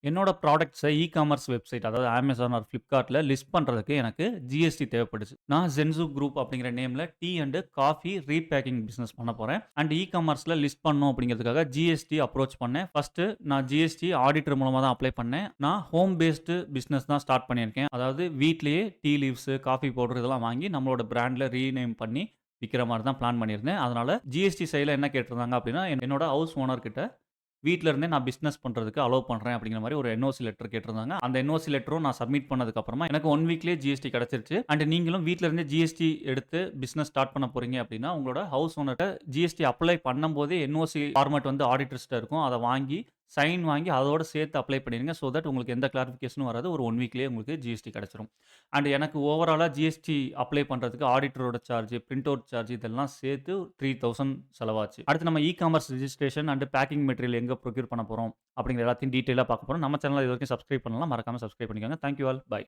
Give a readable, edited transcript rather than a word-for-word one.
என்னோட ப்ராடக்ட்ஸ e-commerce website அதாவது Amazon ஆர் Flipkartல லிஸ்ட் பண்றதுக்கு எனக்கு ஜிஎஸ்டி தேவைப்படுச்சு. நான் Zenzu குரூப் அப்படிங்கிற நேம்ல tea and coffee repacking business பண்ண போறேன். அண்ட் இ-காமர்ஸ்ல லிஸ்ட் பண்ணணும் அப்படிங்கிறதுக்காக ஜிஎஸ்டி அப்ரோச் பண்ணேன். ஃபர்ஸ்ட் நான் ஜிஎஸ்டி ஆடிட்டர் மூலமா தான் அப்ளை பண்ணேன். நான் ஹோம் பேஸ்டு பிசினஸ் தான் ஸ்டார்ட் பண்ணியிருக்கேன். அதாவது வீட்லயே டீ லீவ்ஸ், காஃபி பவுடர் இதெல்லாம் வாங்கி நம்மளோட பிராண்ட்ல ரீநேம் பண்ணி விக்கிற மாரி தான் பிளான் பண்ணியிருந்தேன். அதனால ஜிஎஸ்டி சைட்ல என்ன கேட்டிருந்தாங்க அப்படின்னா, என்னோட ஹவுஸ் ஓனர் கிட்ட வீட்ல இருந்தே நான் பிசினஸ் பண்றதுக்கு அலோவ் பண்றேன் அப்படிங்கிற மாரி ஒரு என்ஓசி லெட்டர் கேட்டிருந்தாங்க. அந்த என்ஓசி லெட்டரும் நான் சப்மிட் பண்ணதுக்கு அப்புறமா எனக்கு 1 வீக்லயே ஜிஎஸ்டி கிடைச்சிருச்சு. அண்ட் நீங்களும் வீட்ல இருந்தே ஜிஎஸ்டி எடுத்து பிசினஸ் ஸ்டார்ட் பண்ண போறீங்க அப்படின்னா, உங்களோட ஹவுஸ் ஓனர்ட்ட ஜிஎஸ்டி அப்ளை பண்ணும்போதே என்ஓசி ஃபார்மேட் வந்து ஆடிட்டர்ஸ்ட்ட இருக்கும். அத வாங்கி சைன் வாங்கி அதோட சேர்த்து அப்ளை பண்ணிருங்க. சோ தட் உங்களுக்கு எந்த கிளாரிஃபிகேஷனும் வராது. ஒரு 1 வீக்லயே உங்களுக்கு ஜிஎஸ்டி கிடைச்சிரும். அண்ட் எனக்கு ஓவராலா ஜிஎஸ்டி அப்ளை பண்றதுக்கு ஆடிட்டரோட சார்ஜ், பிரிண்ட் அவுட் சார்ஜ் இதெல்லாம் சேர்த்து 3000 செலவாச்சு. அடுத்து நம்ம e-commerce registration and packing material எங்க ப்ரொக்யூர் பண்ண போறோம் அப்படிங்கிற எல்லாத்தையும் டீடைலா பார்க்க போறோம். நம்ம சேனல இதுவரைக்கும் சப்ஸ்கிரைப் பண்ணலனா மறக்காம சப்ஸ்கிரைப் பண்ணிக்கோங்க. Thank you all. பை.